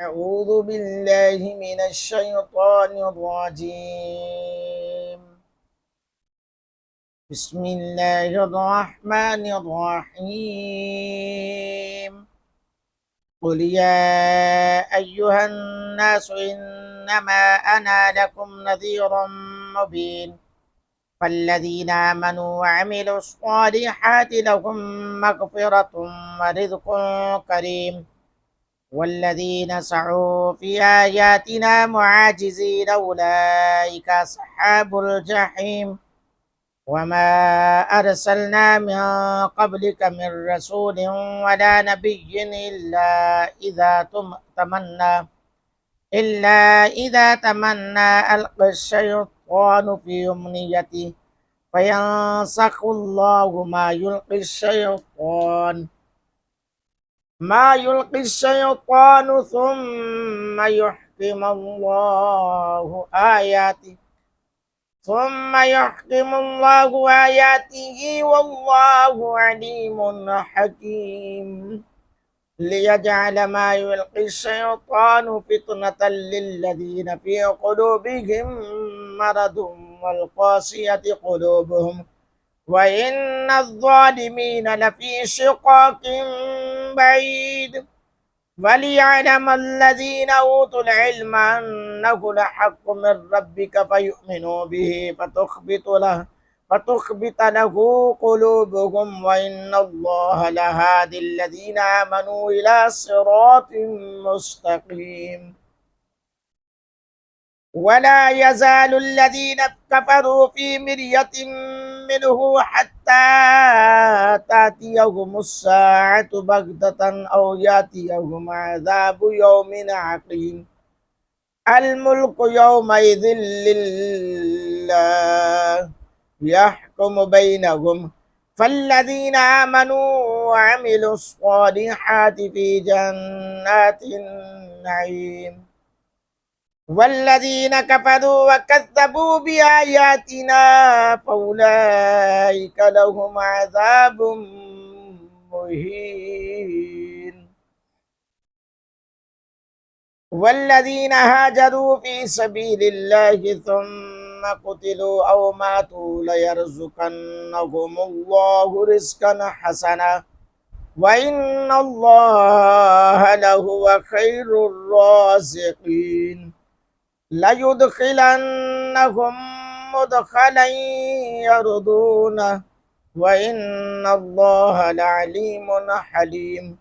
أعوذ بالله من الشيطان الرجيم. بسم الله الرحمن الرحيم. قل يا أيها الناس إنما أنا لكم نذير مبين. فالذين آمنوا وعملوا الصالحات لهم مغفرة ورزق كريم. والذين سعوا في آياتنا معاجزين أولئك أصحاب الجحيم. وما أرسلنا من قبلك من رسول ولا نبي إلا إذا تمنى ألقى الشيطان في أمنيته فينسخ الله ما يلقي الشيطان ثم يحكم الله آياته والله عليم حكيم. ليجعل ما يلقي الشيطان فتنة للذين في قلوبهم مرض والقاسية قلوبهم وإن الظالمين لفي شقاق بعيد. وليعلم الذين أوتوا العلم أنه الحق من ربك فيؤمنوا به فتخبت له قلوبهم وإن الله لهادي الذين آمنوا إلى صراط مستقيم. ولا يزال الذين كفروا في مرية منه حتى تأتيهم الساعة بغتة أو يأتيهم عذاب يوم عقيم. الملك يومئذ لله يحكم بينهم. فالذين آمنوا وعملوا الصالحات في جنات النعيم. والذين كفروا وكذبوا بآياتنا فأولئك لهم عذاب مهين. والذين هاجروا في سبيل الله ثم قتلوا أو ماتوا ليرزقنهم الله رزقا حسنا وإن الله لهو خير الرازقين. ليدخلنهم مدخلا يرضونه وإن الله لعليم حليم.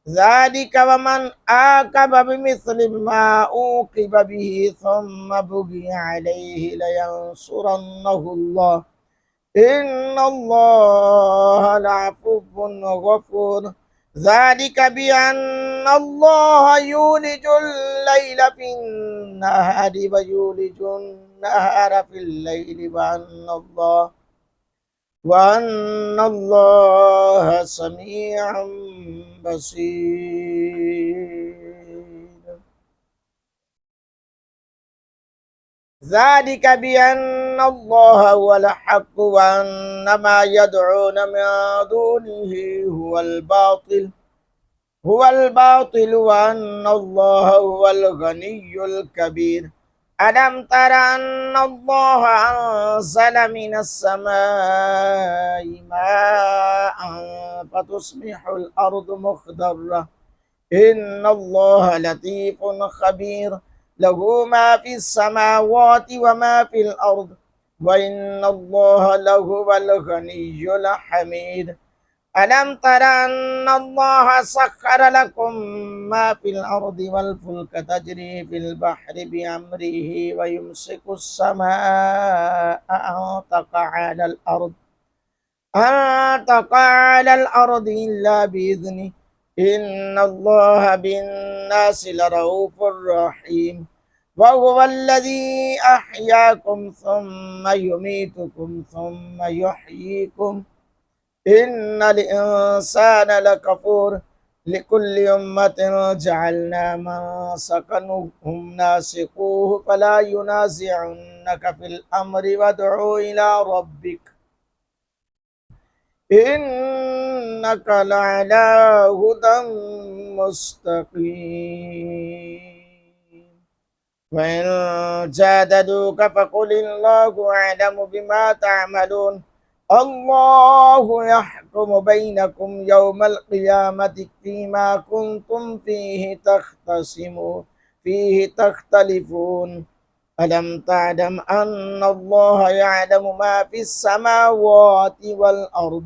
ذلك ومن عاقب بمثل ما عوقب به ثم بغي عليه لينصرنه الله إن الله لعفو غفور. ذلك بأن الله يولج الليل في النهار ويولج النهار في الليل وأن الله سميع بصير. ذلك بأن الله هو الحق وأن ما يدعون من دونه هو الباطل وأن الله هو الغني الكبير. ألم تر أن الله أنزل من السماء ماء فتصبح الأرض مخضرة إن الله لطيف خبير. له ما في السماوات وما في الأرض وإن الله لهو الغني الحميد. ألم تر أن الله سخر لكم ما في الأرض والفلك تجري في البحر بأمره ويمسك السماء أن تقع على الأرض إلا بإذنه إن الله بالناس لرؤوف رحيم. وهو الذي أحياكم ثم يميتكم ثم يحييكم إن الإنسان لكفور. لكل أمة جعلنا من سكنهم ناسقوه فلا ينازعنك في الأمر وادع إلى ربك إنك لعلى هدى مستقيم. وإن جادلوك فقل الله أعلم بما تعملون الله يحكم بينكم يوم القيامة فيما كنتم فيه تختلفون ألم تعلم أن الله يعلم ما في السماوات والأرض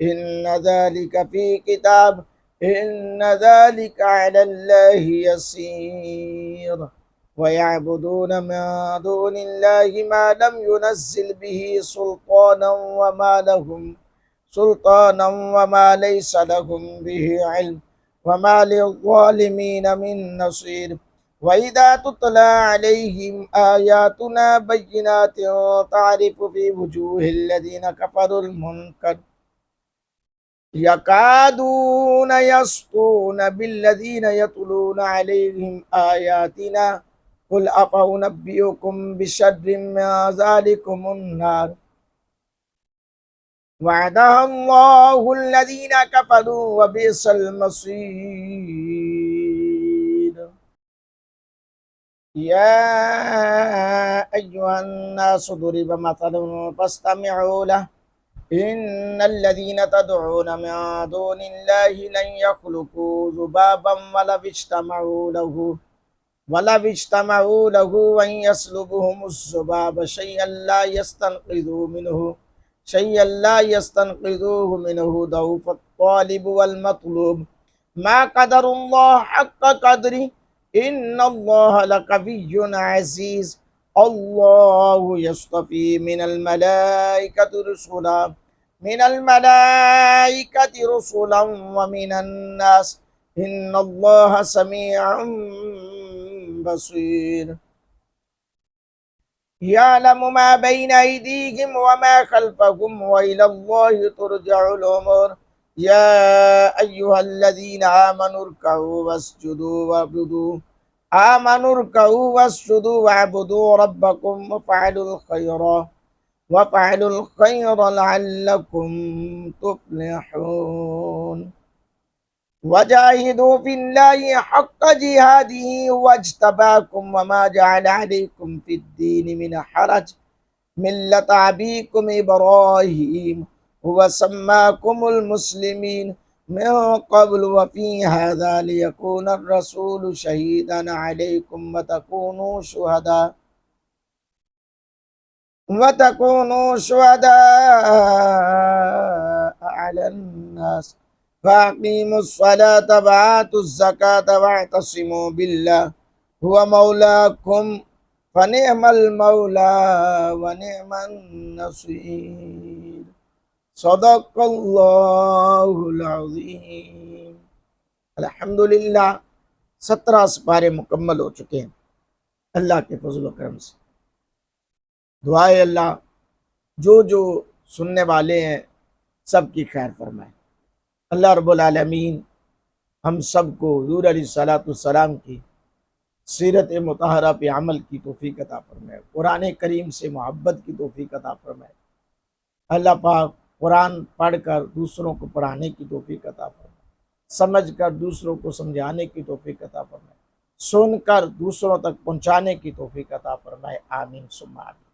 إن ذلك في كتاب إن ذلك على الله يسير ويعبدون من دون الله ما لم ينزل به سلطانا وما ليس لهم به علم وما للظالمين من نصير وإذا تتلى عليهم آياتنا بينات تعرف في وجوه الذين كفروا المنكر يكادون يسطون بالذين يتلون عليهم آياتنا قل أفأنبئكم بشر من ذلكم النار وعدها الله الذين كفروا وبئس المصير يا أيها الناس ضرب مثل فاستمعوا له إن الذين تدعون من دون الله لن يخلقوا ذبابا ولو اجتمعوا له وإن يسلبهم الذباب شيئا لا يستنقذوه منه ضعف الطالب والمطلوب ما قدر الله حق قدره إن الله لقوي عزيز الله يصطفي من الملائكة رسلا ومن الناس إن الله سميع بصير يعلم ما بين أيديهم وما خلفهم وإلى الله ترجع الأمور يا أيها الذين اركعوا واسجدوا واعبدوا ربكم وافعلوا الخير لعلكم تفلحون وجاهدوا في الله حق جهاده واجتباكم وما جعل عليكم في الدين من حرج ملة أبيكم إبراهيم هو سماكم المسلمين من قبل وفي هذا ليكون الرسول شهيدا عليكم وتكونوا شهداء على الناس فأقيموا الصلاة وآتوا الزكاة واعتصموا بالله هو مولاكم فنعم المولى ونعم النصير صدق الله العظيم अल्हम्दुलिल्लाह 17 पारे मुकम्मल हो चुके हैं अल्लाह के फजल करम से दुआ है अल्लाह जो सुनने वाले हैं सबकी खैर फरमाए अल्लाह रब्बुल आलमीन हम सबको हुज़ूर अलैहिस्सलाम की सीरत मुतहरा पे अमल की तौफीक अता फरमाए कुरान करीम से मोहब्बत की तौफीक अता फरमाए अल्लाह पाक कुरान पढ़कर दूसरों को पढ़ाने की तौफीक अता फरमाए समझकर दूसरों को समझाने की तौफीक अता फरमाए सुनकर दूसरों तक पहुंचाने की तौफीक अता फरमाए आमीन सुम्मा आमीन।